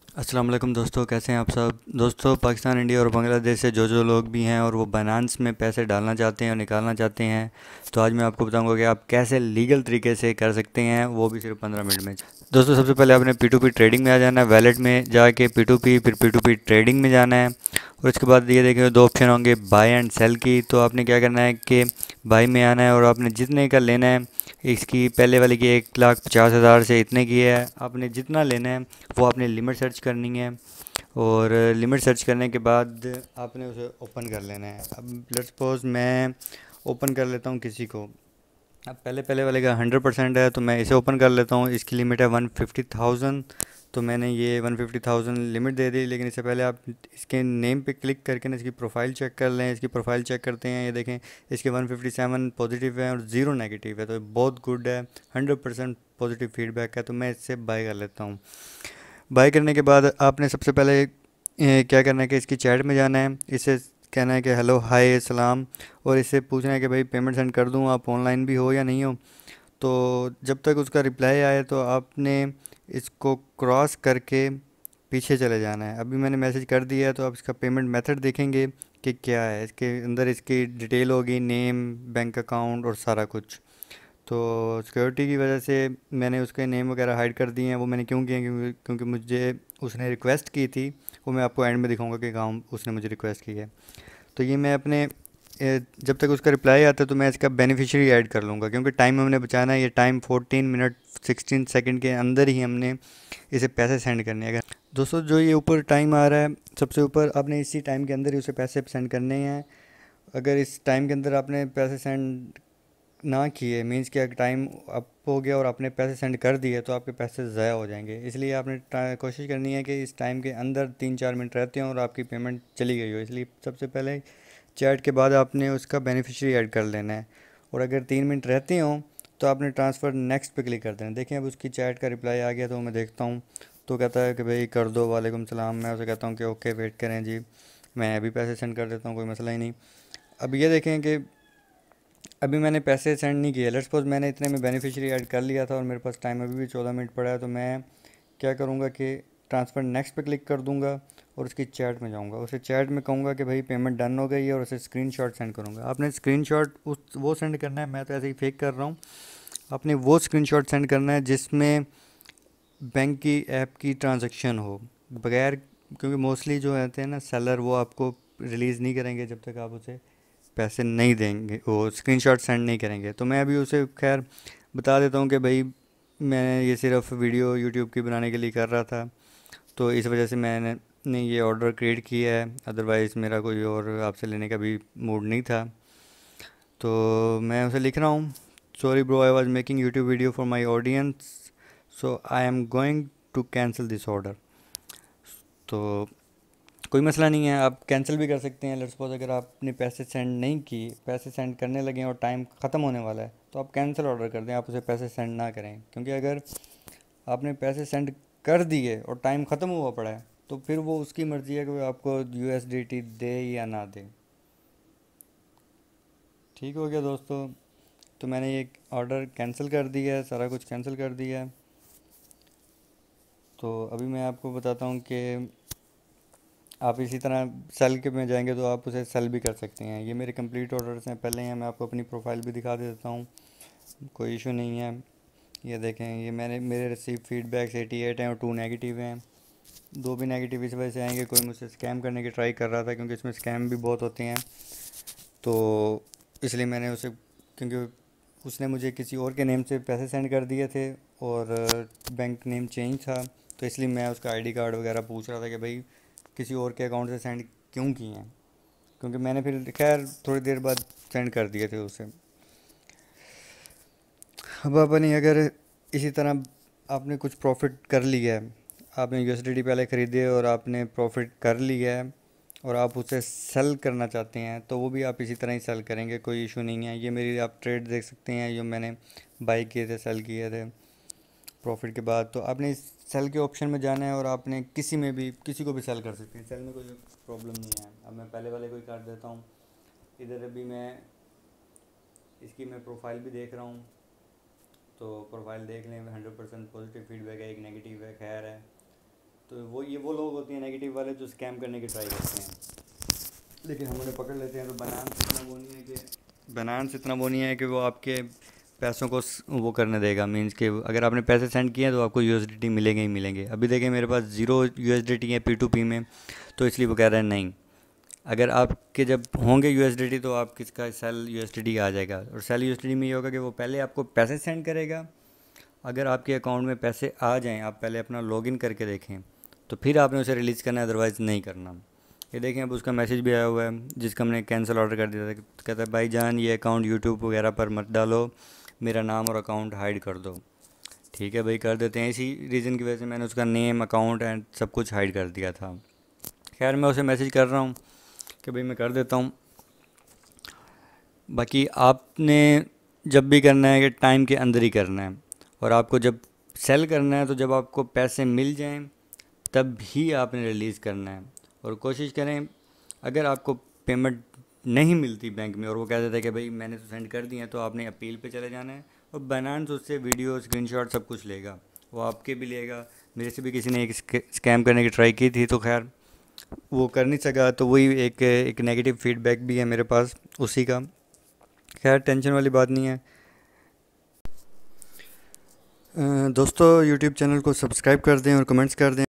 अस्सलाम वालेकुम दोस्तों, कैसे हैं आप सब दोस्तों। पाकिस्तान, इंडिया और बांग्लादेश से जो लोग भी हैं और वो बाइनेंस में पैसे डालना चाहते हैं और निकालना चाहते हैं, तो आज मैं आपको बताऊंगा कि आप कैसे लीगल तरीके से कर सकते हैं, वो भी सिर्फ 15 मिनट में। दोस्तों, सबसे पहले आपने P2P ट्रेडिंग में आ जाना है। वैलेट में जाके P2P, फिर P2P ट्रेडिंग में जाना है। और उसके बाद ये देखिए, दो ऑप्शन होंगे बाय एंड सेल की। तो आपने क्या करना है कि बाय में आना है और आपने जितने का लेना है, इसकी पहले वाली की 1,50,000 से इतने की है, आपने जितना लेना है वो आपने लिमिट सर्च करनी है। और लिमिट सर्च करने के बाद आपने उसे ओपन कर लेना है। अब लेट्स सपोज मैं ओपन कर लेता हूँ किसी को। अब पहले पहले वाले का 100% है, तो मैं इसे ओपन कर लेता हूँ। इसकी लिमिट है 150,000। तो मैंने ये 150,000 लिमिट दे दी। लेकिन इससे पहले आप इसके नेम पे क्लिक करके ना इसकी प्रोफाइल चेक कर लें। इसकी प्रोफाइल चेक करते हैं, ये देखें, इसके 157 पॉजिटिव है और ज़ीरो नेगेटिव है, तो ये बहुत गुड है। 100% पॉजिटिव फीडबैक है, तो मैं इससे बाय कर लेता हूँ। बाय करने के बाद आपने सबसे पहले क्या करना है कि इसकी चैट में जाना है। इसे कहना है कि हेलो हाय सलाम, और इससे पूछना है कि भाई पेमेंट सेंड कर दूँ, आप ऑनलाइन भी हो या नहीं हो। तो जब तक उसका रिप्लाई आए तो आपने इसको क्रॉस करके पीछे चले जाना है। अभी मैंने मैसेज कर दिया है, तो आप इसका पेमेंट मेथड देखेंगे कि क्या है। इसके अंदर इसकी डिटेल होगी, नेम, बैंक अकाउंट और सारा कुछ। तो सिक्योरिटी की वजह से मैंने उसके नेम वगैरह हाइड कर दिए हैं। वो मैंने क्यों किए, क्योंकि मुझे उसने रिक्वेस्ट की थी। वो मैं आपको एंड में दिखाऊंगा कि काम उसने मुझे रिक्वेस्ट की है। तो ये मैं अपने जब तक उसका रिप्लाई आता है तो मैं इसका बेनिफिशियरी ऐड कर लूँगा, क्योंकि टाइम हमने बचाना है। ये टाइम 14 मिनट 16 सेकंड के अंदर ही हमने इसे पैसे सेंड करने हैं। अगर दोस्तों, जो ये ऊपर टाइम आ रहा है सबसे ऊपर, आपने इसी टाइम के अंदर ही उसे पैसे सेंड करने हैं। अगर इस टाइम के अंदर आपने पैसे सेंड ना किए, मीन्स कि टाइम अप हो गया और आपने पैसे सेंड कर दिए, तो आपके पैसे ज़ाया हो जाएंगे। इसलिए आपने कोशिश करनी है कि इस टाइम के अंदर 3-4 मिनट रहते हों और आपकी पेमेंट चली गई हो। इसलिए सबसे पहले चैट के बाद आपने उसका बेनिफिशियरी ऐड कर लेना है। और अगर 3 मिनट रहते हों तो आपने ट्रांसफ़र नेक्स्ट पे क्लिक कर देना। देखें, अब उसकी चैट का रिप्लाई आ गया, तो मैं देखता हूँ। तो कहता है कि भाई कर दो, वालेकुम सलाम। मैं उसे कहता हूँ कि ओके वेट करें जी, मैं अभी पैसे सेंड कर देता हूँ, कोई मसला ही नहीं। अब ये देखें कि अभी मैंने पैसे सेंड नहीं किए। लेट्स सपोज मैंने इतने में बेनिफिशियरी ऐड कर लिया था और मेरे पास टाइम अभी भी 14 मिनट पड़ा है। तो मैं क्या करूँगा कि ट्रांसफ़र नेक्स्ट पे क्लिक कर दूँगा और उसकी चैट में जाऊँगा। उसे चैट में कहूँगा कि भाई पेमेंट डन हो गई है, और उसे स्क्रीनशॉट सेंड करूँगा। आपने स्क्रीनशॉट उस वो सेंड करना है, मैं तो ऐसे ही फेक कर रहा हूँ। आपने वो स्क्रीनशॉट सेंड करना है जिसमें बैंक की ऐप की ट्रांजैक्शन हो, बगैर, क्योंकि मोस्टली जो रहते हैं ना सेलर, वो आपको रिलीज़ नहीं करेंगे जब तक आप उसे पैसे नहीं देंगे, वो स्क्रीनशॉट सेंड नहीं करेंगे। तो मैं अभी उसे खैर बता देता हूँ कि भाई मैं ये सिर्फ वीडियो यूट्यूब की बनाने के लिए कर रहा था, तो इस वजह से मैंने ने ये ऑर्डर क्रिएट किया है। अदरवाइज़ मेरा कोई और आपसे लेने का भी मूड नहीं था। तो मैं उसे लिख रहा हूँ, sorry bro, I was making YouTube video for my audience, so I am going to cancel this order. तो कोई मसला नहीं है, आप कैंसिल भी कर सकते हैं। लेट्स सपोज अगर आपने पैसे सेंड नहीं किए, पैसे सेंड करने लगे और टाइम ख़त्म होने वाला है, तो आप कैंसिल ऑर्डर कर दें, आप उसे पैसे सेंड ना करें। क्योंकि अगर आपने पैसे सेंड कर दिए और टाइम ख़त्म हुआ पड़ा है, तो फिर वो उसकी मर्ज़ी है कि वो आपको USDT दे या ना दे। ठीक हो गया दोस्तों। तो मैंने ये ऑर्डर कैंसिल कर दिया है, सारा कुछ कैंसिल कर दिया है। तो अभी मैं आपको बताता हूँ कि आप इसी तरह सेल के में जाएंगे तो आप उसे सेल भी कर सकते हैं। ये मेरे कंप्लीट ऑर्डर्स हैं पहले हैं, मैं आपको अपनी प्रोफाइल भी दिखा देता हूँ, कोई इशू नहीं है। ये देखें, ये मेरे रिसीव फीडबैक्स 88 हैं और 2 नेगेटिव हैं। 2 भी नेगेटिव इस वजह से आएंगे, कोई मुझसे स्कैम करने की ट्राई कर रहा था, क्योंकि इसमें स्कैम भी बहुत होते हैं। तो इसलिए मैंने उसे, क्योंकि उसने मुझे किसी और के नेम से पैसे सेंड कर दिए थे और बैंक नेम चेंज था, तो इसलिए मैं उसका आईडी कार्ड वगैरह पूछ रहा था कि भाई किसी और के अकाउंट से सेंड क्यों किए हैं। क्योंकि मैंने फिर खैर थोड़ी देर बाद सेंड कर दिए थे उसे। अब अपनी अगर इसी तरह आपने कुछ प्रॉफिट कर लिया है, आपने USDT पहले ख़रीदे और आपने प्रॉफिट कर लिया है और आप उसे सेल करना चाहते हैं, तो वो भी आप इसी तरह ही सेल करेंगे, कोई इशू नहीं है। ये मेरी आप ट्रेड देख सकते हैं, जो मैंने बाई किए थे, सेल किए थे प्रॉफिट के बाद। तो आपने इस सेल के ऑप्शन में जाना है और आपने किसी में भी किसी को भी सेल कर सकते हैं, सेल में कोई प्रॉब्लम नहीं है। अब मैं पहले वाले को ही कर देता हूँ। इधर अभी मैं इसकी मैं प्रोफाइल भी देख रहा हूँ, तो प्रोफाइल देख लें। 100% पॉजिटिव फीडबैक है, एक नेगेटिव है, खैर है। तो वो लोग होते हैं नेगेटिव वाले जो स्कैम करने की ट्राई करते हैं, लेकिन हम उन्हें पकड़ लेते हैं। तो बनाना इतना वो नहीं है कि वो आपके पैसों को वो करने देगा। मीन्स कि अगर आपने पैसे सेंड किए हैं तो आपको यूएसडीटी मिलेंगे ही मिलेंगे। अभी देखें मेरे पास 0 यूएसडीटी है P2P में, तो इसलिए वो कह रहा है नहीं। अगर आपके जब होंगे यूएसडीटी तो आप किसका सेल यूएसडीटी आ जाएगा। और सेल यूएसडीटी में ये होगा कि वो पहले आपको पैसे सेंड करेगा। अगर आपके अकाउंट में पैसे आ जाएं, आप पहले अपना लॉगिन करके देखें, तो फिर आपने उसे रिलीज़ करना है, अदरवाइज़ नहीं करना। ये देखें अब उसका मैसेज भी आया हुआ है जिसका हमने कैंसिल ऑर्डर कर दिया था। तो कहता है भाईजान ये अकाउंट यूट्यूब वगैरह पर मत डालो, मेरा नाम और अकाउंट हाइड कर दो। ठीक है भाई, कर देते हैं। इसी रीज़न की वजह से मैंने उसका नेम, अकाउंट एंड सब कुछ हाइड कर दिया था। खैर मैं उसे मैसेज कर रहा हूँ कि भाई मैं कर देता हूँ। बाकी आपने जब भी करना है कि टाइम के अंदर ही करना है, और आपको जब सेल करना है तो जब आपको पैसे मिल जाएं तब ही आपने रिलीज़ करना है। और कोशिश करें, अगर आपको पेमेंट नहीं मिलती बैंक में और वो कह देता है कि भाई मैंने तो सेंड कर दिया है, तो आपने अपील पे चले जाना है। और बाइनेंस उससे वीडियो, स्क्रीनशॉट सब कुछ लेगा, वो आपके भी लेगा। मेरे से भी किसी ने एक स्कैम करने की ट्राई की थी, तो खैर वो कर नहीं सका। तो वही एक नेगेटिव फीडबैक भी है मेरे पास उसी का। खैर टेंशन वाली बात नहीं है। दोस्तों यूट्यूब चैनल को सब्सक्राइब कर दें और कमेंट्स कर दें।